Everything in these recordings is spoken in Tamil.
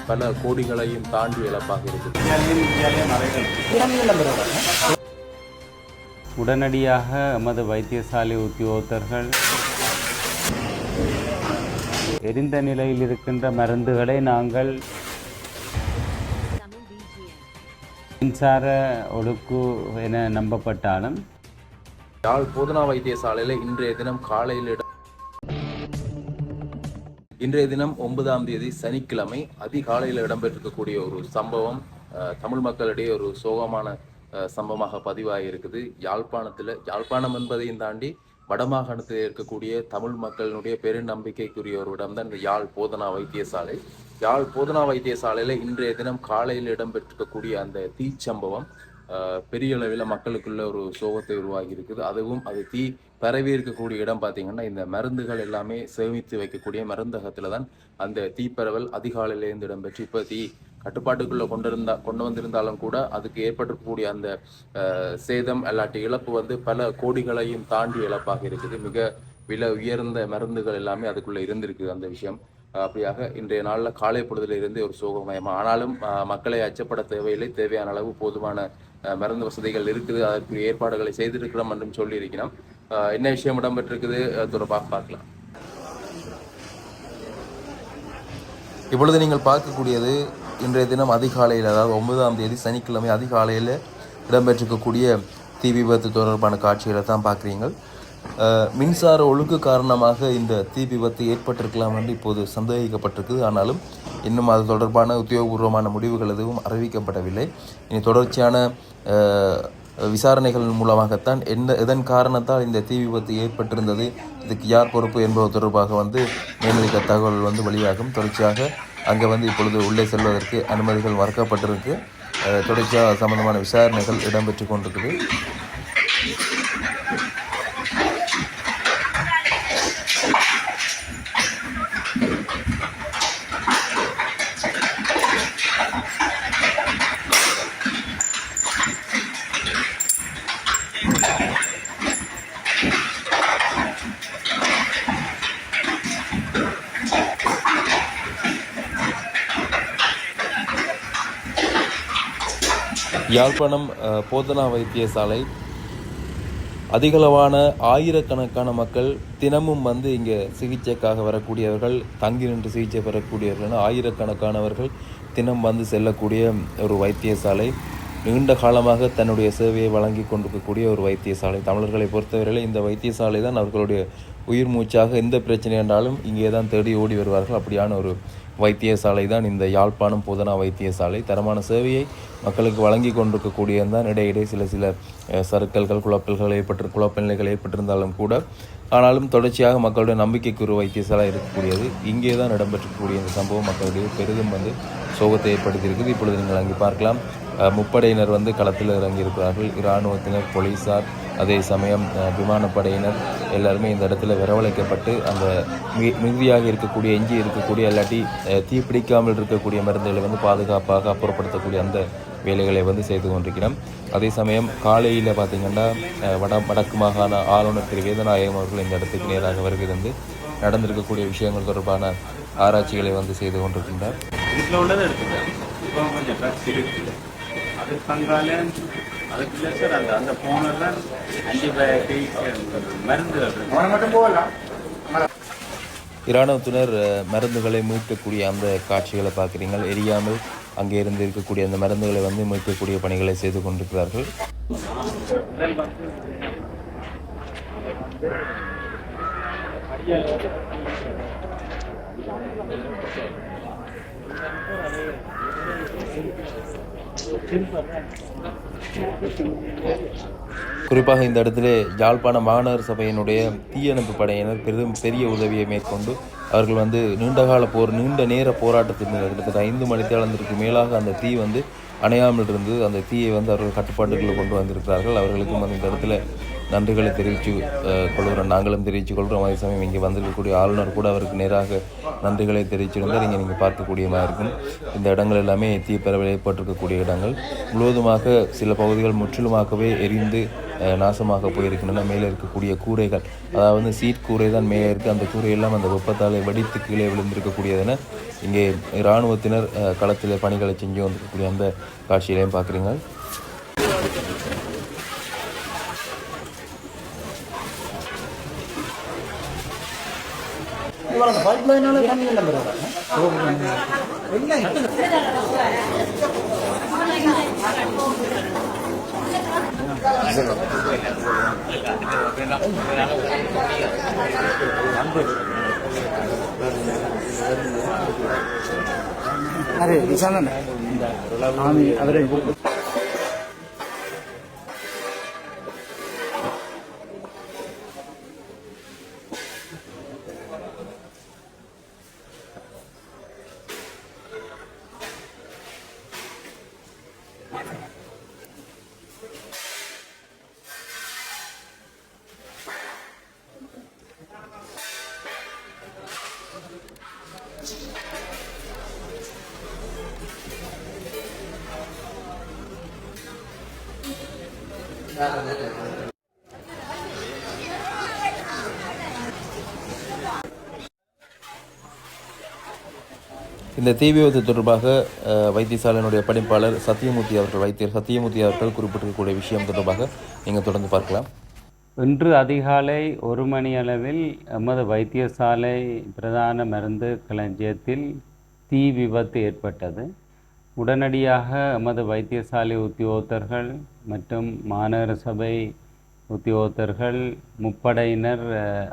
பல கோடிகளையும் தாண்டி இழப்பாக இருக்குது. உடனடியாக எமது வைத்தியசாலை உத்தியோகத்தர்கள் எரிந்த நிலையில் இருக்கின்ற மருந்துகளை நாங்கள் மின்சார ஒடுக்கு என நம்பப்பட்டாலும் யாழ் போதனா வைத்தியசாலையில் இன்றைய தினம் 9ஆம் தேதி சனிக்கிழமை அதிகாலையில் இடம்பெற்றிருக்கக்கூடிய ஒரு சம்பவம் தமிழ் மக்களிடையே ஒரு சோகமான சம்பவமாக பதிவாகி இருக்குது. யாழ்ப்பாணம் என்பதையும் தாண்டி வடமாகாணத்தில் இருக்கக்கூடிய தமிழ் மக்களினுடைய பெருநம்பிக்கைக்குரிய ஒரு இடம்தான் இந்த யாழ் போதனா வைத்தியசாலை. யாழ் போதனா வைத்தியசாலையில் இன்றைய தினம் காலையில் இடம்பெற்றிருக்கக்கூடிய அந்த தீச்சம்பவம் பெரிய அளவில் மக்களுக்குள்ள ஒரு சோகத்தை உருவாகி இருக்குது. அதுவும் அது தீ பரவி இருக்கக்கூடிய இடம் பார்த்தீங்கன்னா இந்த மருந்துகள் எல்லாமே சேமித்து வைக்கக்கூடிய மருந்தகத்தில் தான் அந்த தீப்பரவல் அதிகாலையிலேருந்து இடம்பெற்று இப்போ தீ கட்டுப்பாட்டுக்குள்ளே கொண்டு வந்திருந்தாலும் கூட அதுக்கு ஏற்பட்டிருக்கக்கூடிய அந்த சேதம் அல்லாட்டி இழப்பு வந்து பல கோடிகளையும் தாண்டி இழப்பாக இருக்குது. மிக விலை உயர்ந்த மருந்துகள் எல்லாமே அதுக்குள்ளே இருந்திருக்குது அந்த விஷயம். அப்படியாக இன்றைய நாளில் காலை பொழுதுல இருந்து ஒரு சோகமயமாக, ஆனாலும் மக்களை அச்சப்பட தேவையில்லை, தேவையான அளவு போதுமான மருந்து வசதிகள் இருக்குது, அதற்கு ஏற்பாடுகளை செய்திருக்கிறோம் என்றும் சொல்லியிருக்கிறோம். என்ன விஷயம் இடம்பெற்றிருக்குது தொடர்பாக பார்க்கலாம். இப்பொழுது நீங்கள் பார்க்கக்கூடியது இன்றைய தினம் அதிகாலையில், அதாவது 9ஆம் தேதி சனிக்கிழமை அதிகாலையில் இடம்பெற்றிருக்கக்கூடிய தீ விபத்து தொடர்பான காட்சிகளை தான் பார்க்குறீங்க. மின்சார ஒழுங்கு காரணமாக இந்த தீ விபத்து ஏற்பட்டிருக்கலாம் என்று இப்போது சந்தேகிக்கப்பட்டிருக்குது. ஆனாலும் இன்னும் அது தொடர்பான உத்தியோகபூர்வமான முடிவுகள் எதுவும் அறிவிக்கப்படவில்லை. இனி தொடர்ச்சியான விசாரணைகள் மூலமாகத்தான் எதன் காரணத்தால் இந்த தீ விபத்து ஏற்பட்டிருந்தது, இதுக்கு யார் பொறுப்பு என்பது தொடர்பாக மேலதிக தகவல் வெளியாகும். தொடர்ச்சியாக அங்கே இப்பொழுது உள்ளே செல்வதற்கு அனுமதிகள் மறுக்கப்பட்டிருக்கு. தொடர்ச்சியாக சம்பந்தமான விசாரணைகள் இடம்பெற்று கொண்டிருக்குது. யாழ்ப்பாணம் போதனா வைத்தியசாலை அதிகளவான ஆயிரக்கணக்கான மக்கள் தினமும் இங்கே சிகிச்சைக்காக வரக்கூடியவர்கள், தங்கி நின்று சிகிச்சை பெறக்கூடியவர்கள் ஆயிரக்கணக்கானவர்கள் தினம் செல்லக்கூடிய ஒரு வைத்தியசாலை. நீண்ட காலமாக தன்னுடைய சேவையை வழங்கி கொண்டிருக்கக்கூடிய ஒரு வைத்தியசாலை. தமிழர்களை பொறுத்தவரையில் இந்த வைத்தியசாலை தான் அவர்களுடைய உயிர் மூச்சாக. எந்த பிரச்சனை என்றாலும் இங்கே தான் தேடி ஓடி வருவார்கள். அப்படியான ஒரு வைத்தியசாலை தான் இந்த யாழ்ப்பாணம் போதனா வைத்தியசாலை. தரமான சேவையை மக்களுக்கு வழங்கி கொண்டிருக்கக்கூடியதான். இடையிடையே சில சறுக்கல்கள் குழப்பநிலைகள் ஏற்பட்டிருந்தாலும் கூட, ஆனாலும் தொடர்ச்சியாக மக்களுடைய நம்பிக்கைக்கு ஒரு வைத்தியசாலை இருக்கக்கூடியது. இங்கே தான் இடம்பெற்றக்கூடிய இந்த சம்பவம் மக்களுடைய பெரிதும் சோகத்தை ஏற்படுத்தியிருக்குது. இப்பொழுது நீங்கள் அங்கே பார்க்கலாம், முப்படையினர் களத்தில் இறங்கியிருக்கிறார்கள். இராணுவத்தினர், போலீஸார், அதே சமயம் விமானப்படையினர் எல்லாருமே இந்த இடத்துல வரவழைக்கப்பட்டு அந்த மிகுதியாக எஞ்சி இருக்கக்கூடிய இல்லாட்டி தீப்பிடிக்காமல் இருக்கக்கூடிய மருந்துகளை பாதுகாப்பாக அப்புறப்படுத்தக்கூடிய அந்த வேலைகளை செய்து கொண்டிருக்கிறோம். அதே சமயம் காலையில் பார்த்திங்கன்னா வடக்கு மாகாண ஆளுநர் திரு வேதநாயகம் அவர்கள் இந்த இடத்துக்கு நேராக வருகிறது நடந்திருக்கக்கூடிய விஷயங்கள் தொடர்பான ஆராய்ச்சிகளை செய்து கொண்டிருக்கின்றார். இதுல உள்ளதை எடுத்துக்கிறேன். இப்போ கொஞ்சம் ட்ரக்ஸ் இருக்குது, அது பங்கால அதுக்குள்ள சார் அந்த போனெல்லாம் ஆன்டிபயோட்டிக் மருந்துகள் மட்டும் போகலாம். இராணுவத்தினர் மருந்துகளை மீட்கக்கூடிய அந்த காட்சிகளை பார்க்குறீங்க. எரியாமல் அங்கே இருந்து இருக்கக்கூடிய அந்த மருந்துகளை மீட்கக்கூடிய பணிகளை செய்து கொண்டிருக்கிறார்கள். குறிப்பாக இந்த இடத்துல யாழ்ப்பாண மாநகர சபையினுடைய தீயணைப்பு படையினர் பெரிய உதவியை மேற்கொண்டு அவர்கள் நீண்ட நேர போராட்டத்தின் கிட்டத்தட்ட 5 மணித்தியாலத்திற்கு மேலாக அந்த தீ அணையாமல் இருந்தது. அந்த தீயை அவர்கள் கட்டுப்பாட்டுக்குள்ளே கொண்டு வந்திருக்கிறார்கள். அவர்களுக்கும் இந்த இடத்துல நன்றிகளை தெரிவித்து கொள்கிறோம், நாங்களும் தெரிவித்து கொள்கிறோம். அதே சமயம் இங்கே வந்திருக்கக்கூடிய ஆளுநர் கூட அவருக்கு நேராக நன்றிகளை தெரிவிச்சிருந்தார். இங்கே நீங்கள் பார்க்கக்கூடியமாக இருக்கும் இந்த இடங்கள் எல்லாமே தீப்பரவல் ஏற்பட்டிருக்கக்கூடிய இடங்கள். முழுவதுமாக சில பகுதிகள் முற்றிலுமாகவே எரிந்து நாசமாக போயிருக்கின்றன. மேலே இருக்கக்கூடிய கூரைகள், அதாவது சீட் கூரை தான் மேலே இருக்குது, அந்த கூரையெல்லாம் அந்த வெப்பத்தால் வெடித்து கீழே விழுந்திருக்கக்கூடியதென இங்கே இராணுவத்தினர் களத்தில் பணிகளை செஞ்சு வந்திருக்கக்கூடிய அந்த காட்சியிலையும் பார்க்குறீங்க. अरे विशाल अवरे இந்த தீ விபத்து தொடர்பாக வைத்தியசாலையினுடைய பணிப்பாளர் சத்தியமூர்த்தி அவர்கள், வைத்தியர் சத்தியமூர்த்தி அவர்கள் குறிப்பிட்டிருக்கக்கூடிய விஷயம் தொடர்பாக நீங்கள் தொடர்ந்து பார்க்கலாம். இன்று அதிகாலை 1 மணி அளவில் எமது வைத்தியசாலை பிரதான மருந்து களஞ்சியத்தில் தீ விபத்து ஏற்பட்டது. உடனடியாக எமது வைத்தியசாலை உத்தியோகத்தர்கள் மற்றும் மாநகர சபை உத்தியோகத்தர்கள், முப்படையினர்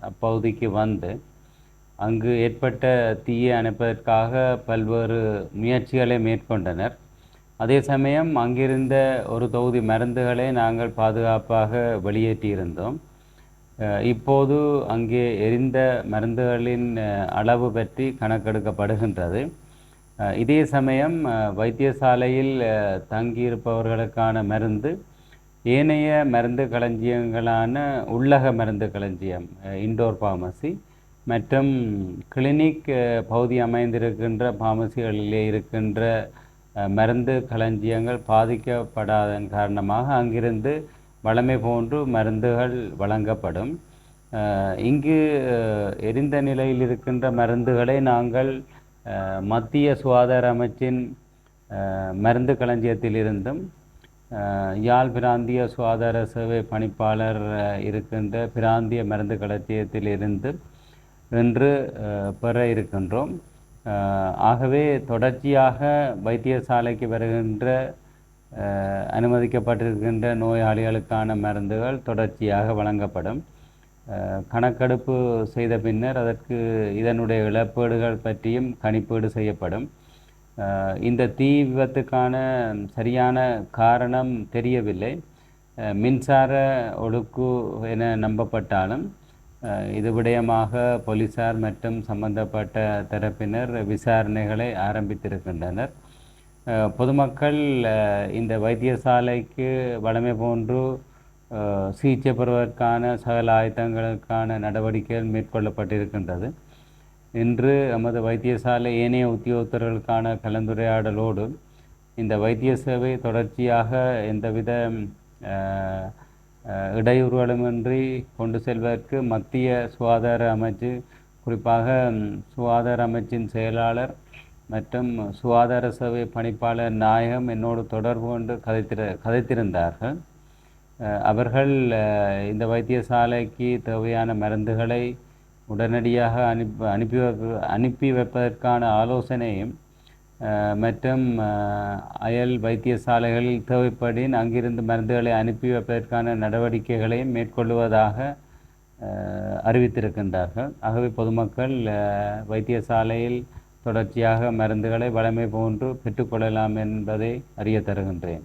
அப்பகுதிக்கு வந்து அங்கு ஏற்பட்ட தீயை அணைப்பதற்காக பல்வேறு முயற்சிகளை மேற்கொண்டனர். அதே சமயம் அங்கிருந்த ஒரு தொகுதி மருந்துகளை நாங்கள் பாதுகாப்பாக வெளியேற்றியிருந்தோம். இப்போது அங்கே எரிந்த மருந்துகளின் அளவு பற்றி கணக்கெடுக்கப்படுகின்றது. இதே சமயம் வைத்தியசாலையில் தங்கியிருப்பவர்களுக்கான மருந்து ஏனைய மருந்து களஞ்சியங்களான உள்ளக மருந்து களஞ்சியம், இண்டோர் பார்மசி மற்றும் கிளினிக் பகுதி அமைந்திருக்கின்ற பார்மசிகளிலே இருக்கின்ற மருந்து களஞ்சியங்கள் பாதிக்கப்படாதன் காரணமாக அங்கிருந்து வழமை போன்று மருந்துகள் வழங்கப்படும். இங்கு எரிந்த நிலையில் இருக்கின்ற மருந்துகளை நாங்கள் மத்திய சுகாதார அமைச்சின் மருந்து களஞ்சியத்திலிருந்தும் யாழ் பிராந்திய சுகாதார சேவை பணிப்பாளர் இருக்கின்ற பிராந்திய மருந்து களஞ்சியத்திலிருந்து இன்று பெற இருக்கின்றோம். ஆகவே தொடர்ச்சியாக வைத்தியசாலைக்கு வருகின்ற அனுமதிக்கப்பட்டிருக்கின்ற நோயாளிகளுக்கான மருந்துகள் தொடர்ச்சியாக வழங்கப்படும். கணக்கெடுப்பு செய்த பின்னர் அதற்கு இதனுடைய இழப்பீடுகள் பற்றியும் கணிப்பீடு செய்யப்படும். இந்த தீ விபத்துக்கான சரியான காரணம் தெரியவில்லை. மின்சார ஒழுக்கு என நம்பப்பட்டாலும் இது விடயமாக போலீசார் மற்றும் சம்பந்தப்பட்ட தரப்பினர் விசாரணைகளை ஆரம்பித்திருக்கின்றனர். பொதுமக்கள் இந்த வைத்தியசாலைக்கு வழமை போன்று சிகிச்சை பெறுவதற்கான சகல ஆயத்தங்களுக்கான நடவடிக்கைகள் மேற்கொள்ளப்பட்டிருக்கின்றது. இன்று நமது வைத்தியசாலை ஏனைய உத்தியோகத்தர்களுக்கான கலந்துரையாடலோடு இந்த வைத்திய சேவை தொடர்ச்சியாக எந்தவித இடையூறுகளுமின்றி கொண்டு செல்வதற்கு மத்திய சுகாதார அமைச்சு, குறிப்பாக சுகாதார அமைச்சின் செயலாளர் மற்றும் சுகாதார சேவை பணிப்பாளர் நாயகம் என்னோடு தொடர்பு கொண்டு கதைத்திருந்தார்கள். அவர்கள் இந்த வைத்தியசாலைக்கு தேவையான மருந்துகளை உடனடியாக அனுப்பி வைப்பதற்கான ஆலோசனையும் மற்றும் அயல் வைத்தியசாலைகளில் தேவைப்படின் அங்கிருந்து மருந்துகளை அனுப்பி வைப்பதற்கான நடவடிக்கைகளையும் மேற்கொள்வதாக அறிவித்திருக்கின்றார்கள். ஆகவே பொதுமக்கள் வைத்தியசாலையில் தொடர்ச்சியாக மருந்துகளை வழமை போன்று பெற்றுக்கொள்ளலாம் என்பதை அறிய தருகின்றேன்.